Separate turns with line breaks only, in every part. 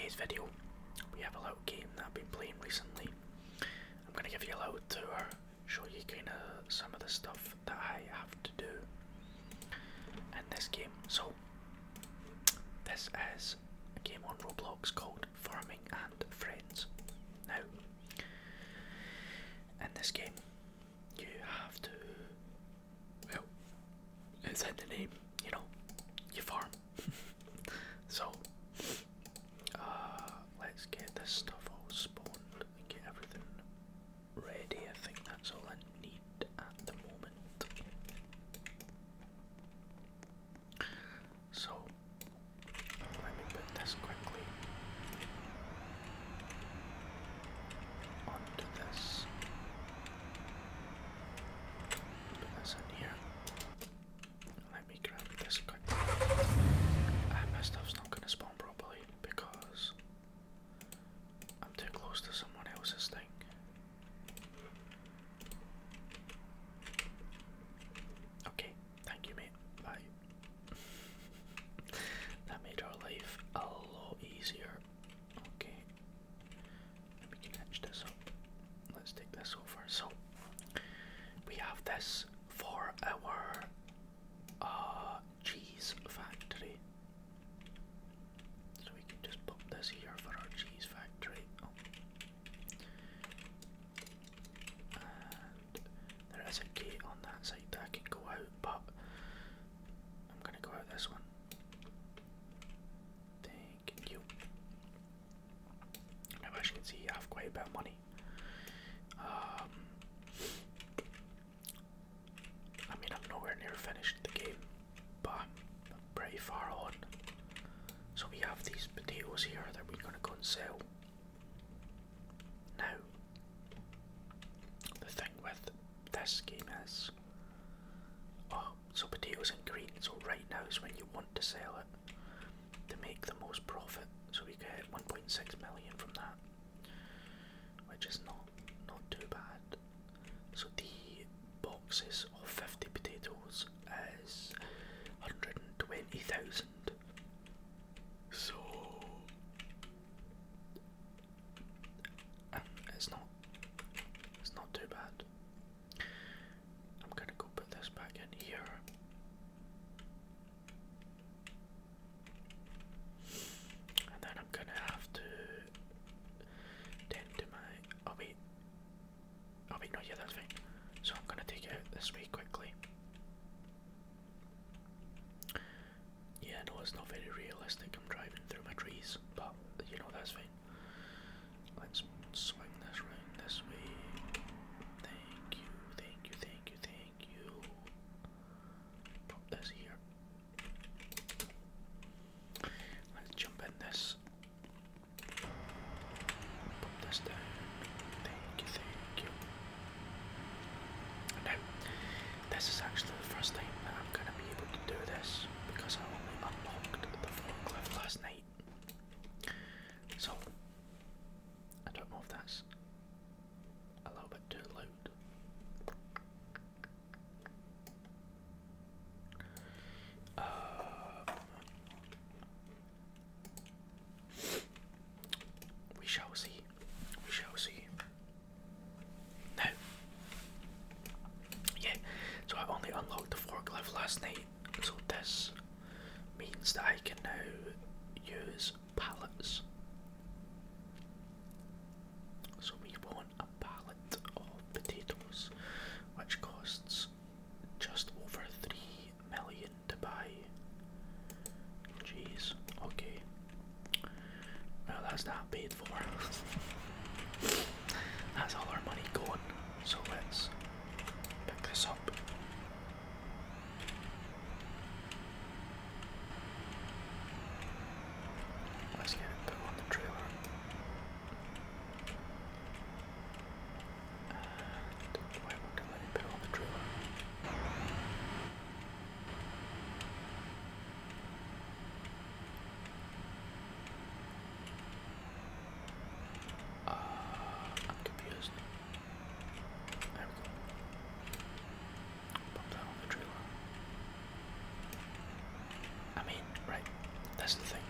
today's video, we have a little game that I've been playing recently. I'm going to give you a little tour, show you kind of some of the stuff that I have to do in this game. So, this is a game on Roblox called Farming and Friends. Now, in this game, you have to, well, it's in the name, you know, you farm. So, let's get this stuff all spawned and get everything ready. I think that's all I need at the moment. So, let me put this quickly onto this. Put this in here. Let me grab this quickly. My stuff's not going to spawn properly because I'm too close to someone else's thing. Okay, thank you, mate. Bye. That made our life a lot easier. Okay, we can hitch this up. Let's take this over. So, we have this for our cheese factory. So we can just pop this here for our cheese factory. Oh. And there is a gate on that side that I can go out, but I'm gonna go out this one. Thank you. Now as you can see, I have quite a bit of money. I mean, I'm nowhere near finished the game, but I'm pretty far on. So we have these potatoes here that we're going to go and sell. Now, the thing with this game is, so potatoes in green, so right now is when you want to sell it to make the most profit. So we get 1.6 million from that, which is not too bad. So the boxes of 50 potatoes is 120,000. So it's not too bad. I'm gonna go put this back in here. And then I'm gonna have to tend to my oh wait, no, yeah, that's fine. So I'm gonna take it out this way quickly. Yeah, no, it's not very realistic. I'm driving through my trees, but you know, that's fine. Let's swing this round this way. Thank you, thank you, thank you, thank you. Pop this here. Let's jump in this. Pop this down. Thank you, thank you. Now, this is actually the first time that I'm going to be able to do this because I only unlocked the forklift last night. So, I don't know if that's a little bit too loud. We shall see. We shall see. Now, yeah, so I only unlocked the forklift last night, so this means that I can now use pallets. So we want a pallet of potatoes, which costs just over 3 million to buy. Jeez, okay. Well, that's that paid for. That's all our money going. So let's pick this up. Let's get it put on the trailer. And why won't it let me put it on the trailer? I'm confused. There we go. Pop that on the trailer. I mean, right, that's the thing.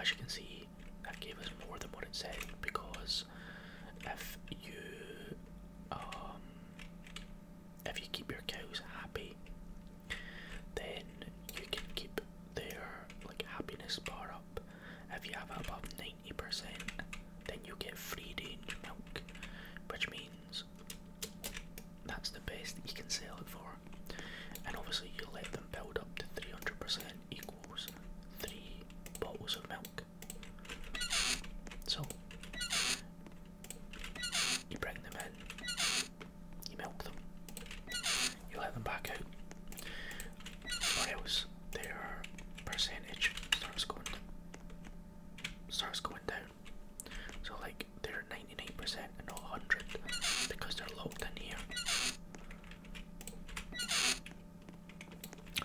as you can see, that gave us more than what it said, because if you keep your cows happy, then you can keep their like happiness bar up. If you have it above 90%, then you get free range milk, which means that's the best that you can sell it for. And obviously you let them build up to 300% equals 3 bottles of milk. So you bring them in, you milk them, you let them back out, or else their percentage starts going down. So like they're 99% and not 100 because they're locked in here.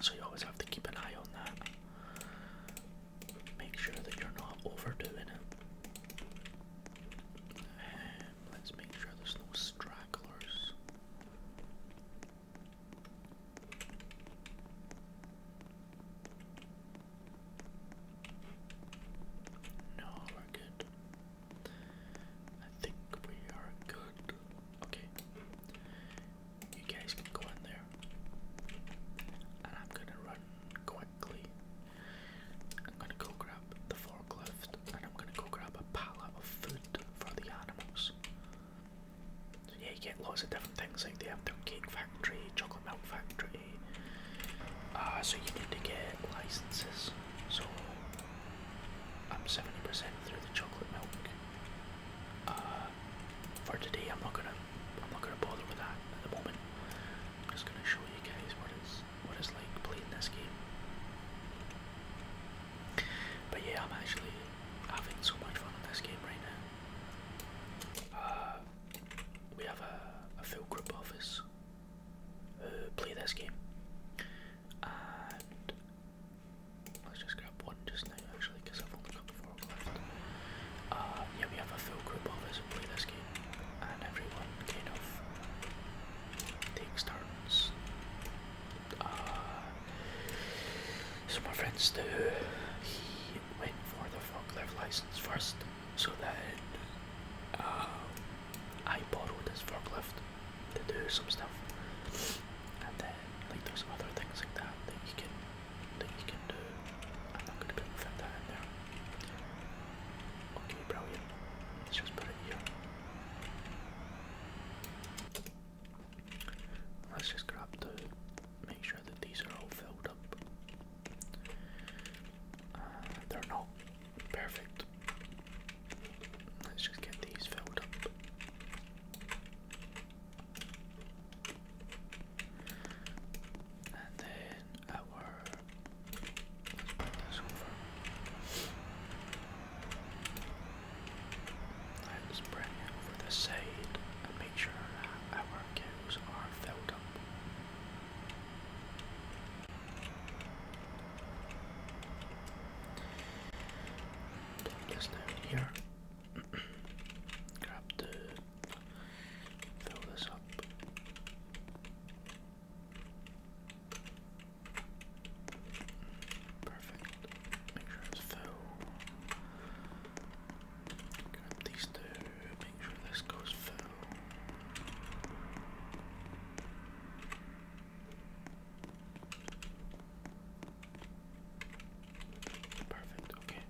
So you always have to keep an eye on that. Make sure that you're not overdoing it. Let's make sure there's no stragglers. No, we're good. I think we are good. Okay. You guys can go in there. And I'm gonna run quickly. I'm gonna go grab the forklift and I'm gonna go grab a pallet of food for the animals. So yeah, you get lots of different things, like they have their cake factory, chocolate milk factory. So you need to get licenses. So I'm 70% through the chocolate milk. For today, I'm not gonna bother with that at the moment. I'm just gonna show you guys what it's like playing this game. But yeah, I'm actually having so much fun in this game right now. We have a full group of us who play this game, and let's just grab one just now actually, because I've only got the forklift. Yeah, we have a full group of us who play this game, and everyone kind of takes turns. So my friend Stu, he went for the forklift license first, so then I borrowed his forklift to do some stuff, and then like there's other things like that that you can do. I'm not gonna be able to fit that in there. Okay, brilliant. Let's just put it here. Let's just grab make sure that these are all filled up. They're not perfect. Let's just get these filled up. And then let's put this over. Let's bring it over this side and make sure that our cows are filled up. Plug this down here. Fill this up. Perfect. Make sure it's full. Grab these two. Make sure this goes full. Perfect. Okay.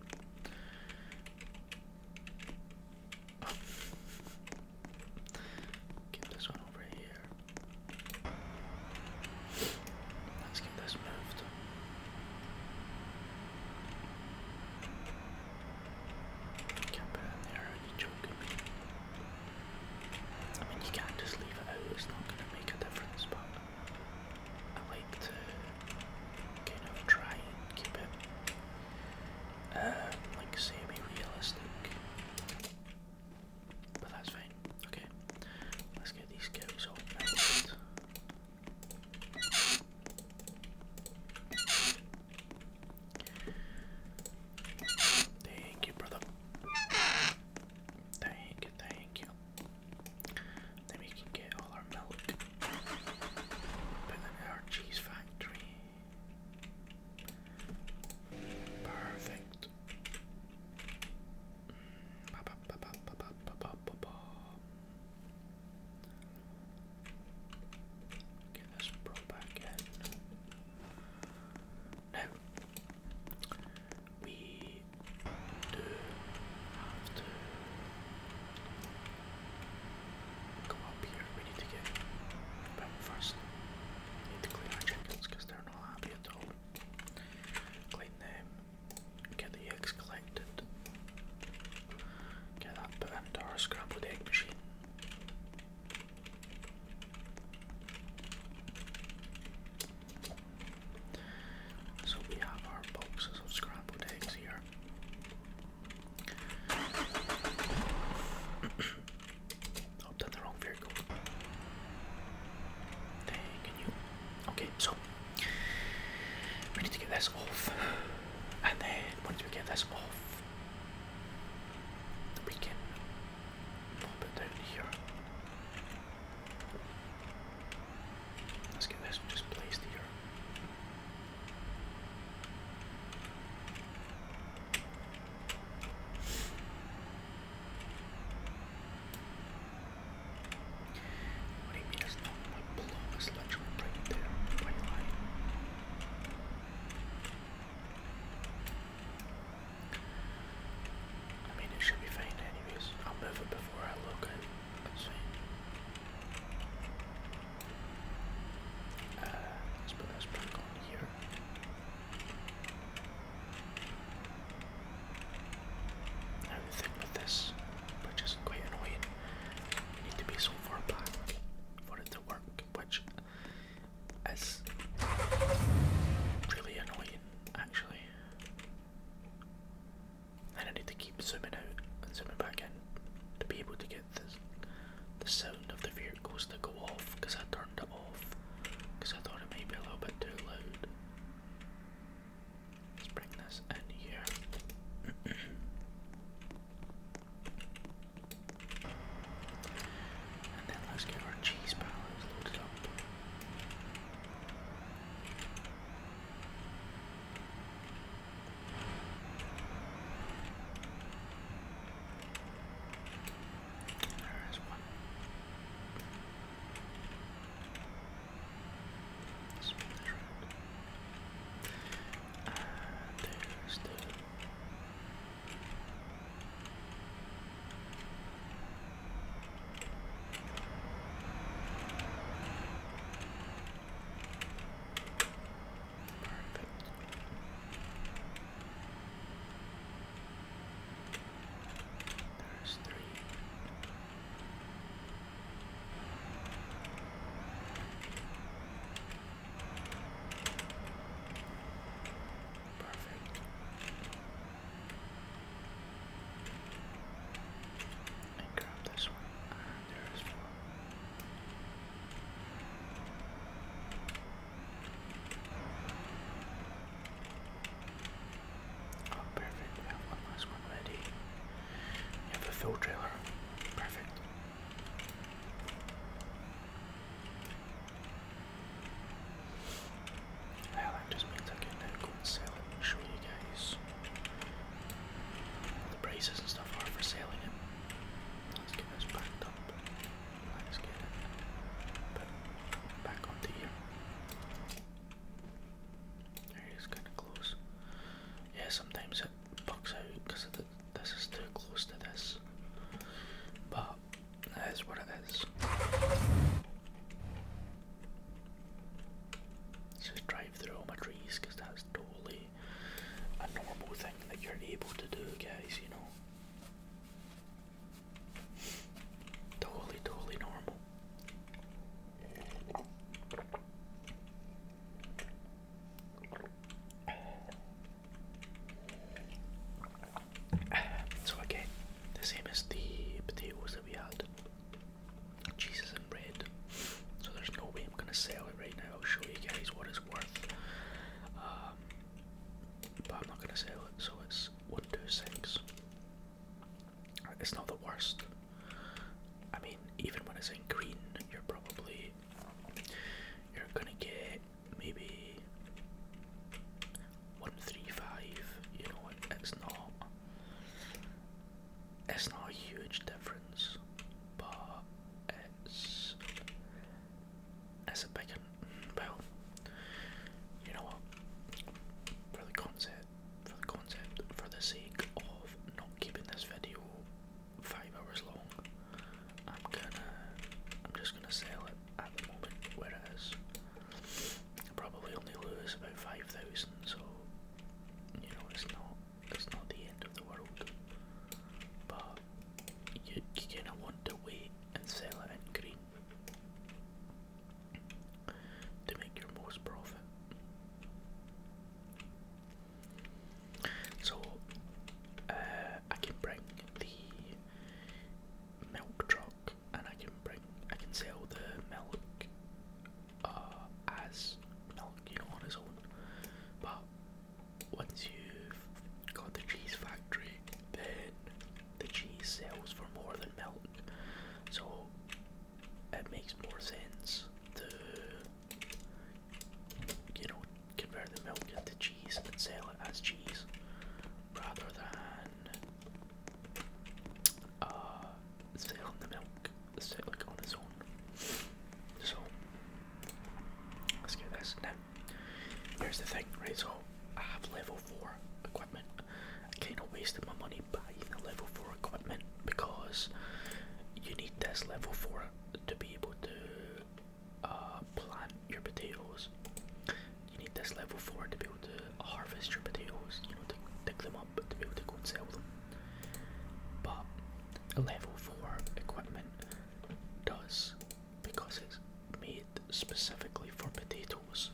full trailer. Perfect. Well, that just means I can now go and sell it and show you guys what the prices and stuff are for selling it. Let's get this backed up. Let's get it back onto here. There it is, kind of close. Yeah, sometimes it bugs out because this is too close to this, but that is what it is. Let's just drive through all my trees because that's totally a normal thing that you're able to do, guys, you know. Totally normal. So again, the same as the potatoes that we had. Jesus and bread. So there's no way I'm gonna sell it right now. I'll show you guys what it's worth. But I'm not gonna sell it, so it's 126. It's not the worst. I mean, even when it's in green, you're gonna get maybe 135. You know, it's not a huge difference, but it's a big, well, you know what, for the sake of not keeping this video 5 hours long, I'm just gonna sell it at the moment where it is. I'll probably only lose about 5,000, so you know, it's not the end of the world. But you kinda want to wait and sell it in green to make your most profit. So I can bring the milk truck and I can sell the milk as milk, you know, on its own. But once you've got the cheese factory, then the cheese sells for more than milk. So it makes more sense to, you know, convert the milk into cheese and sell it as cheese rather than selling the milk like on its own. So let's get this. Now here's the thing, right? So I have level 4 equipment. I kind of wasted my money buying the level 4 equipment because you need this level 4 to be able to plant your potatoes. You need this level 4 to be able to harvest your potatoes, you know, to dig them up, to be able to go and sell them. But level 4 equipment does, because it's made specifically for potatoes,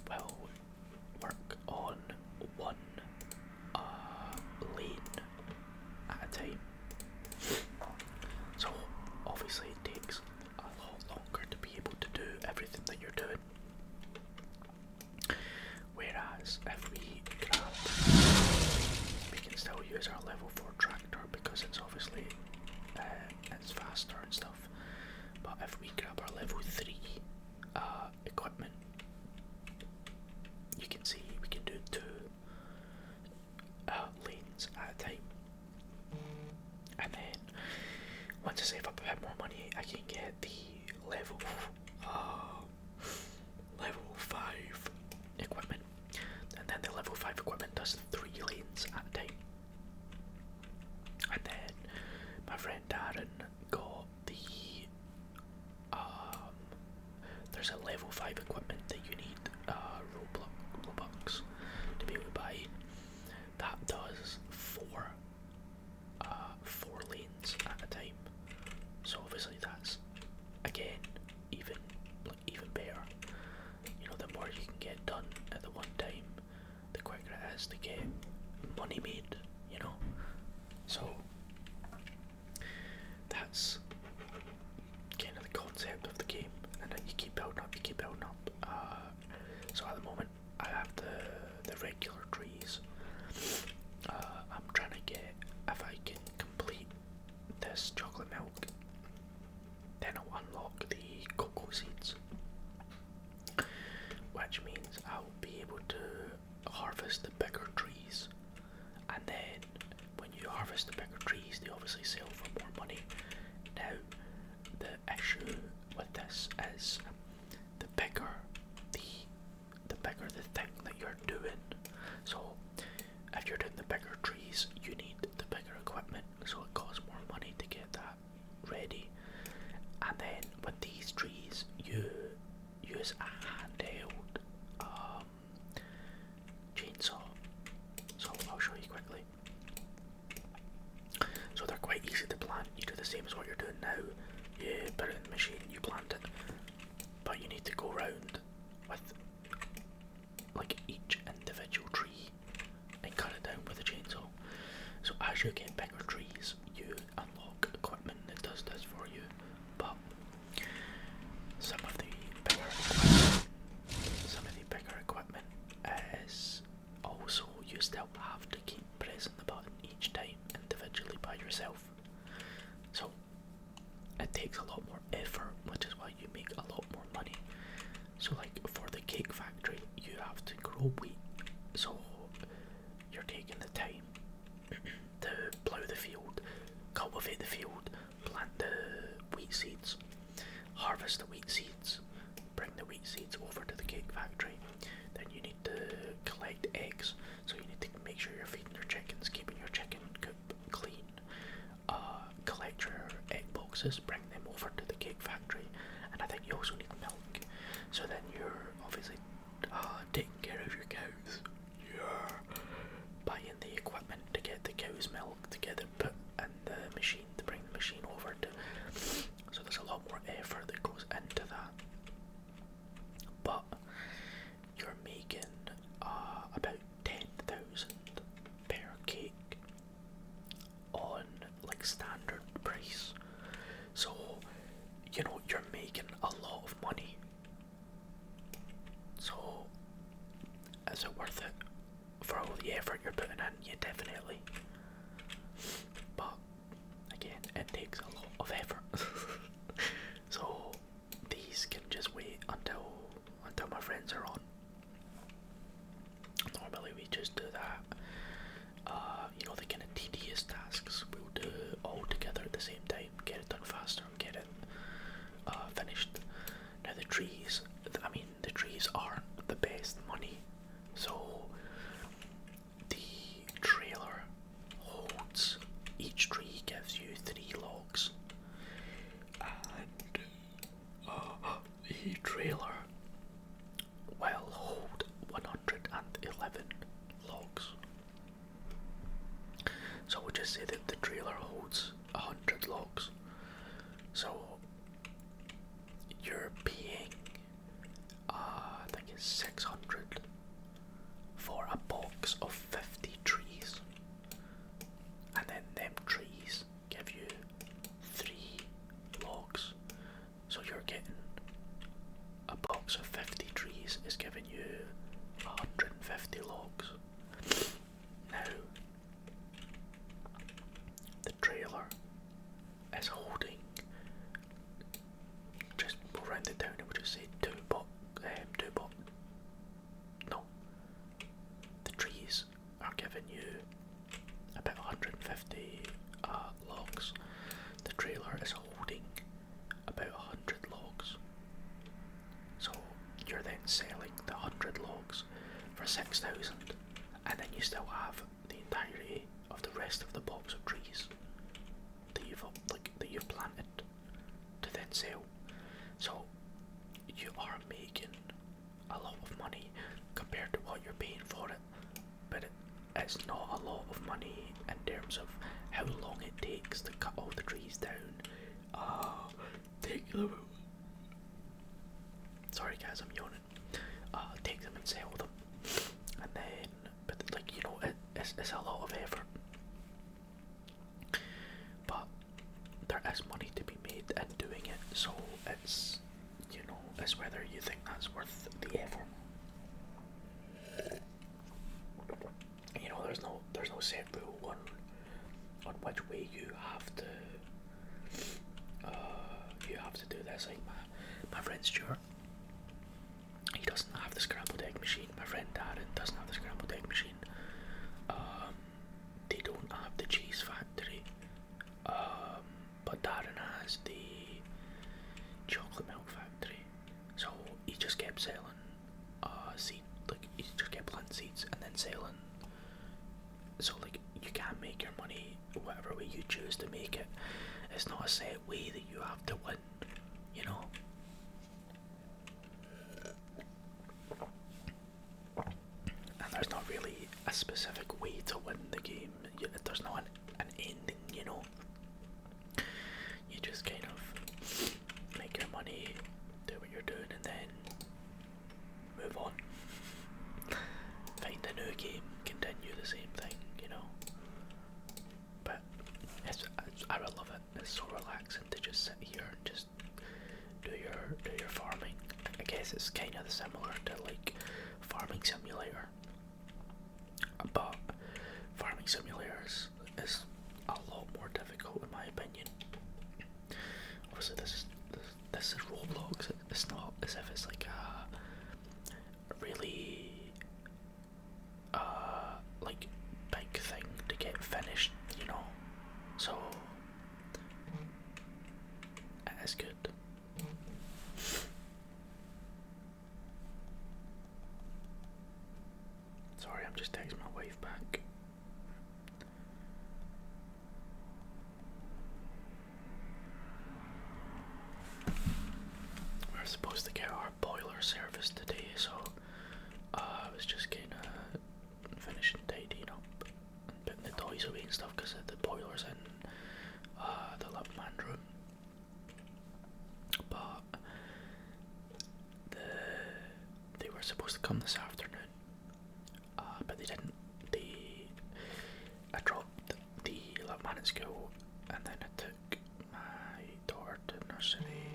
will work on one lane at a time. So obviously it takes a lot longer to be able to do everything that you're doing. Whereas if we can still use our level 4 tractor because it's obviously it's faster and stuff. But if we grab our level 3 equipment, you can see we can do 2 lanes at a time. And then once I save up a bit more money, I can get the level 5 equipment, and then the level 5 equipment does 3 lanes at a time. And then my friend Darren got the there's a level 5 equipment that you need Roblox to be able to buy that does 4 lanes at a time. So obviously that's again even better. You know, the more you can get done at the one time, the quicker it is to get money made. harvest the bigger trees, they obviously sell for more money. Now, the issue with this is the bigger the thing that you're doing. So if you're doing the bigger trees, you need the bigger equipment, so it costs more money to get that ready. And then with these trees, you use a handheld chainsaw. So I'll show you quickly. So they're quite easy to plant. You do the same as what you're doing now. You put it in the machine, you plant it. But you need to go around with like each individual tree and cut it down with a chainsaw. So as you get bigger trees, you unlock equipment that does this for you. But some of the bigger equipment is also you still have to keep pressing the button each time individually by yourself. So it takes a lot more effort, which is why you make a lot more money. So like for the cake factory, you have to grow wheat. So you're taking the time to plough the field, cultivate the field, plant the wheat seeds, harvest the wheat seeds, bring the wheat seeds over to the cake factory. Then you need to collect eggs, so you need to make sure you're feeding your chickens, keeping your chicken coop clean. Collect your egg boxes, bring them over to the cake factory, and I think you also need milk. So then you're obviously taking care of your cows. You're buying the equipment to get the cow's milk, to get it put in the machine, to bring the machine over to. So there's a lot more effort that goes into that. But you're making about 10,000 per cake on like standard price. So you know you're making a lot of money. So is it worth it for all the effort you're putting in? Yeah, definitely. But again, it takes a lot of effort. So these can just wait until my friends are on. Normally we just do that. You know, the kind of tedious tasks we'll do all together at the same time. Get it done faster, get it finished. Now the trees, the trees aren't the best money. So the trailer holds, each tree gives you 3 logs. And the trailer will hold 111 logs. So we'll just say that the trailer holds 100 logs. So you're paying, I think it's 600 for a box of 50 trees. And then them trees give you 3 logs. So you're getting a box of 50 trees is giving you 150 logs. Now, the trailer is holding, just we'll round it down and we'll just say the trees are giving you about 150 logs. The trailer is holding about 100 logs. So you're then selling the 100 logs for 6,000, and then you still have the entirety of the rest of the box of trees that you've planted to then sell. So you are making a lot of money compared to what you're paying for it, but it's not a lot of money in terms of how long it takes to cut all the trees down. Sorry guys, I'm yawning. Take them and sell them, and then, but like, you know, it's a lot of effort. But there is money to be made in doing it, so it's, you know, it's whether you think that's worth the effort. You know, there's no set rule on which way you have to do this. Like my friend Stuart, he doesn't have the scrambled egg machine. My friend Darren doesn't have the scrambled egg machine. They don't have the cheese factory. money whatever way you choose to make it. It's not a set way that you have to win, you know. And there's not really a specific way to win the game. There's not an ending, you know. You just kind of make your money, do what you're doing, and then move on. Find a new game, continue the same thing, you know. But I love it. It's so relaxing to just sit here and just do your farming. I guess it's kind of similar to like Farming Simulator, but Farming Simulator is a lot more difficult in my opinion. Obviously, this is Roblox. It's not as if it's like a really like big thing to get finished, you know. So it is good. Sorry, I'm just texting my wife back. We're supposed to get our boiler serviced today, so I was just kinda finishing tidying up and putting the toys away and stuff because the boiler's in the little man room. But they were supposed to come this afternoon, but they didn't. I dropped the little man at school, and then I took my daughter to nursery.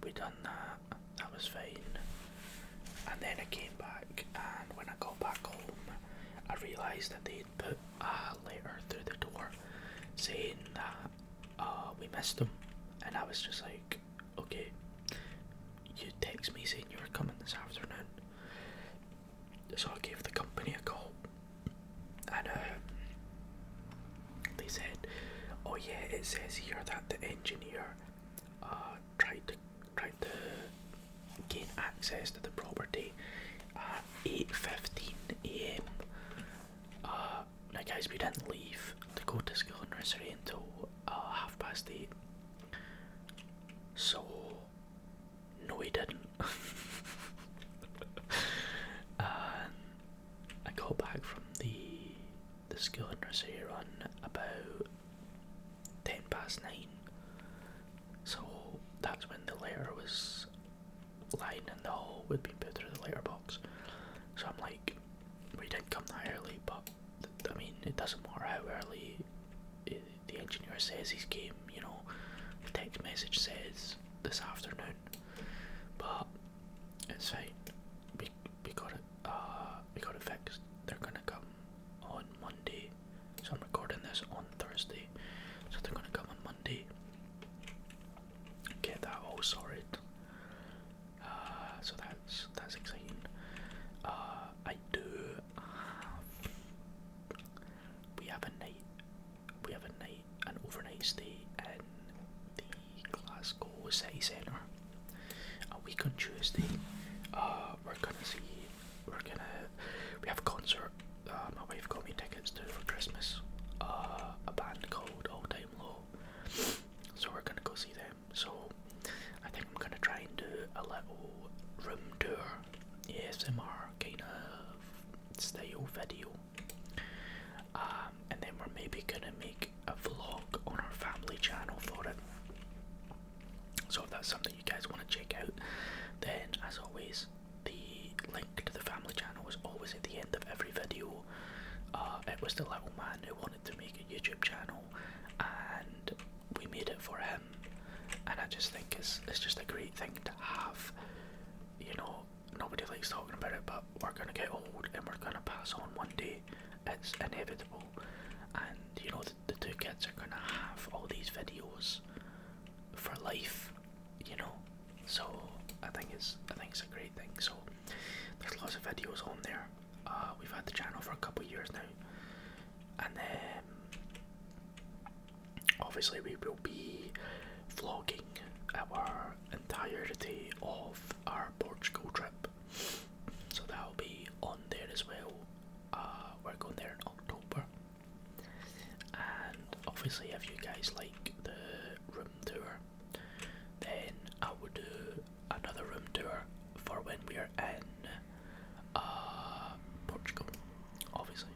We done that. That was fine. And then I came back, and when I got back home, I realised that they'd put a letter through the door saying that we missed them, and I was just like, okay, you text me saying you were coming this afternoon. So I gave the company a call, and they said, oh yeah, it says here that the engineer tried to gain access to the property at 8:15 AM. Now guys, we didn't leave to go to school and nursery until 8:30. So no, we didn't. I got back from the school and nursery run about 9:10. So that's when the letter was lying in the hall, would be put through the letterbox. So I'm like, we didn't come that early, but I mean, it doesn't matter how early the engineer says he's game, you know. The text message says this afternoon, but it's fine. We got it fixed. They're gonna come on Monday, so I'm recording this on Thursday, so they're gonna come on Monday, get that all sorted. So that's exciting. I do an overnight stay in the Glasgow City Centre a week on Tuesday. We have a concert. My wife got me tickets to for Christmas. A band called All Time Low. So we're gonna go see them. So I think I'm gonna try and do a little room tour, ASMR kind of style video. And then we're maybe gonna make a vlog on our family channel for it. So if that's something you guys want to check out, then as always, the link to the family channel is always at the end of every video. It was the little man who wanted to make a YouTube channel, and we made it for him. And I just think it's just a great thing to have. You know, nobody likes talking about it, but we're gonna get old and we're gonna pass on one day. It's inevitable, and you know the two kids are gonna have all these videos for life, you know. So I think it's a great thing. So there's lots of videos on there. We've had the channel for a couple of years now, and then obviously we will be vlogging our entirety of our Portugal trip, so that'll be on there as well. We're going there in October, and obviously if you guys like the room tour, then I would do another room tour for when we're in Portugal, obviously.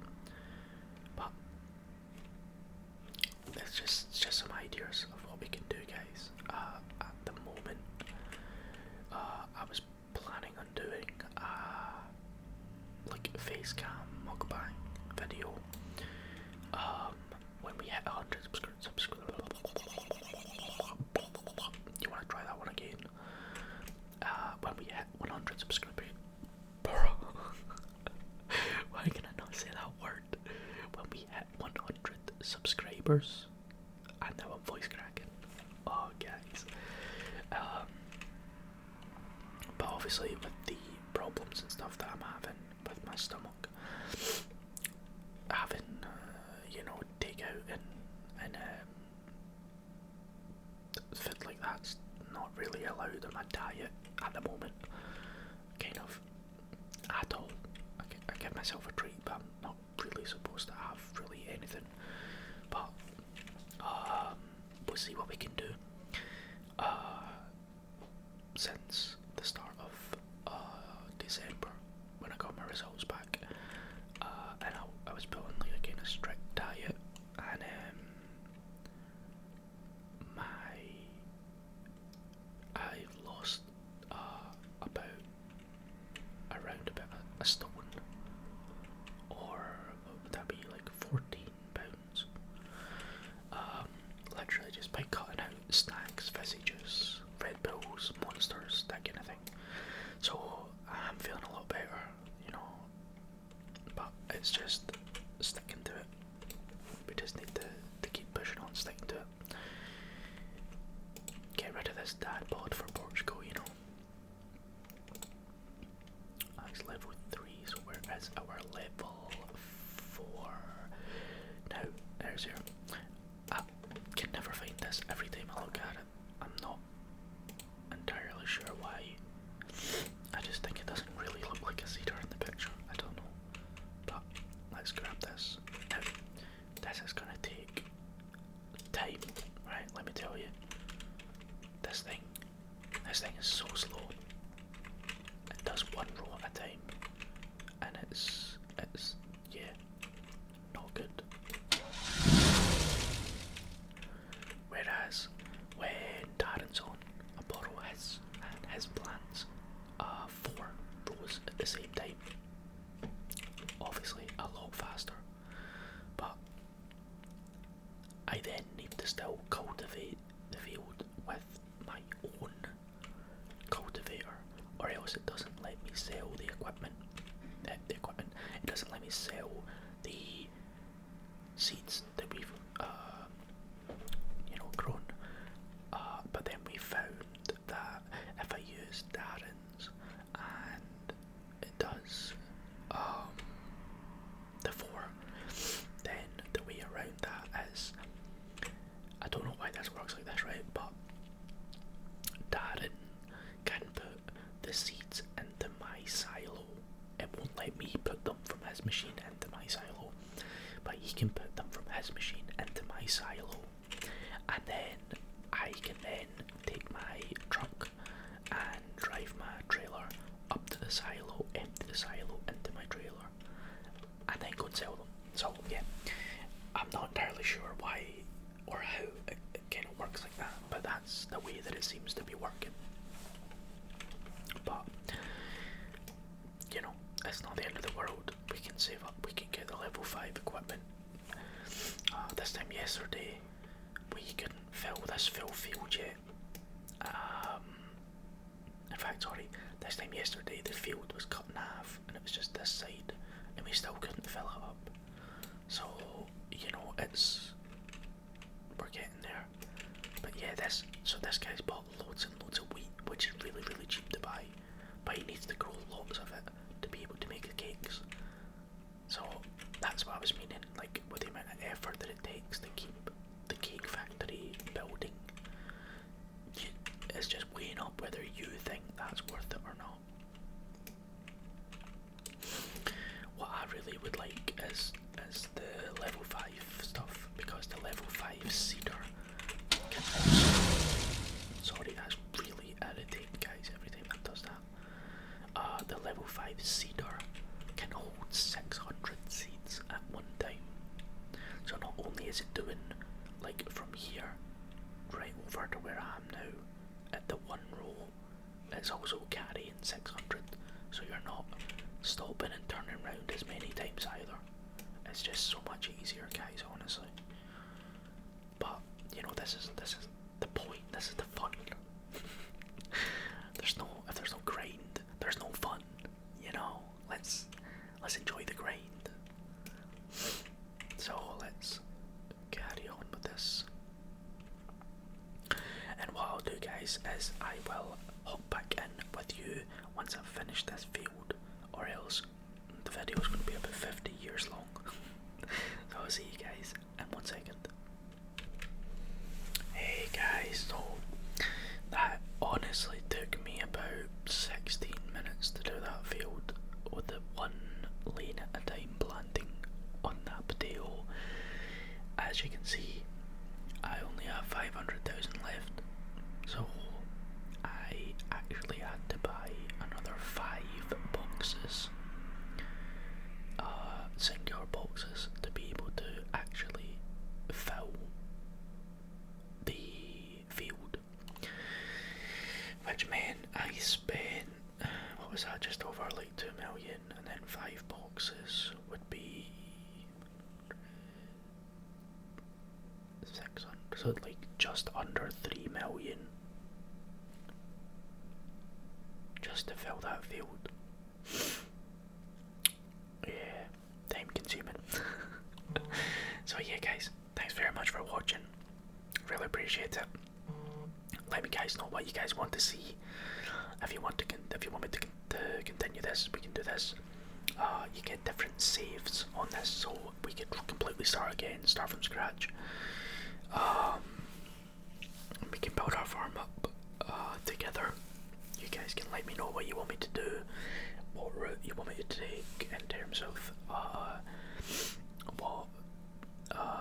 But it's just some ideas of what we can do, guys. At the moment, I was planning on doing like a face cam mukbang video when we hit 100 subscribers. You want to try that one again? When we hit 100 subscribers. Why can I not say that word? When we hit 100 subscribers. And now I'm voice cracking. Oh, guys. But obviously with the problems and stuff that I'm having with my stomach, having takeout and food like that's not really allowed in my diet at the moment, kind of at all. I give myself a treat, but I'm not really supposed to have really anything. But we'll see what we can do. Since the start of December, when I got my results back, and I was put on like a kind of strict diet, and I've lost around about a stone, or what would that be, like 14 pounds, literally just by cutting out snacks, fizzy juice, Red Bulls, Monsters, that kind of thing. So I'm feeling a lot better, but it's just sticking to it. We just need to keep pushing on, sticking to it. Get rid of this dad bod for Portugal, That's level 3, so where is our level 4? Now, there's here. I can never find this every time I look at it. I'm not entirely sure why. I just think it doesn't really look like a cedar in the picture. I don't know. But let's grab this. Now, this is gonna take time, right? Let me tell you. This thing is so slow. It does one row at a time, and it's yeah, not good. Whereas when Darren's on, I borrow his and his plants 4 rows at the same time. Obviously a lot faster, but I then need to still cultivate the field with my own cultivator, or else it doesn't let me sell the equipment. It doesn't let me sell the seeds that we've grown. But then we found that if I use Darren's and it does the 4, then the way around that is, I don't know why this works like this, right? But Darren can put the seeds into my silo. It won't let me put them from his machine into my silo, but he can put them from his machine into my silo, and then I can then take my truck and drive my trailer up to the silo, empty the silo into my trailer, and then go and sell them. So yeah, I'm not entirely sure why or how it kind of works like that, but that's the way that it seems to be working. But it's not the end of the world. We can save up, we can get the level 5 equipment. This time yesterday we couldn't fill this full field yet. In fact, sorry, this time yesterday the field was cut in half and it was just this side, and we still couldn't fill it up. So we're getting there. But yeah, this guy's bought loads and loads of wheat, which is really, really cheap to buy, but he needs to grow lots of it to be able to make the cakes. So that's what I was meaning, like with the amount of effort that it takes to keep the cake factory building. It's just weighing up whether you think that's worth it or not. What I really would like is the level 5 stuff, because the level 5 cedar can also, sorry, that's really irritating, guys, every time that does that. The level 5 cedar can hold 600 seeds at one time. So not only is it doing like from here right over to where I am now at the one row, it's also carrying 600. So you're not stopping and turning around as many times either. It's just so much easier, guys, honestly. But you know, this is the point. This is the fun. If there's no grind, there's no fun. You know, let's enjoy the grind. So let's carry on with this. And what I'll do, guys, is I will hop back in with you once I've finished this field, or else the video is going to be about 50 years long. So I'll see you guys in 1 second. Hey guys, so that honestly took me about 16 minutes to do that field with the one lane at a time planting on that potato. As you can see, I only have 500,000 left, so I actually had to buy another 5 boxes, singular boxes, to be able to actually fill the field, which meant I spent, what was that, just over like 2 million, and then 5 boxes would be 600, so like just under 3 million just to fill that field. Yeah, time consuming. So yeah, guys, thanks very much for watching, really appreciate it. Let me guys know what you guys want to see. If you want me to continue this, we can do this. You get different saves on this, so we could completely start again, start from scratch. We can build our farm up together. You guys can let me know what you want me to do, what route you want me to take in terms of what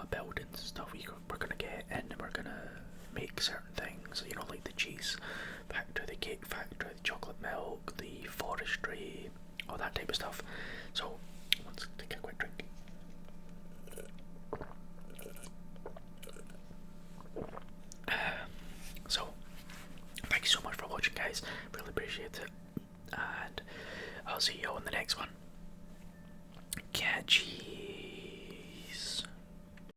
buildings and stuff we're gonna get in, and we're gonna make certain things, you know, like the cheese factory, the cake factory, the chocolate milk, the forestry, all that type of stuff. So let's take a quick drink. So thank you so much for watching, guys, really appreciate it, and I'll see you on the next one. Catchy.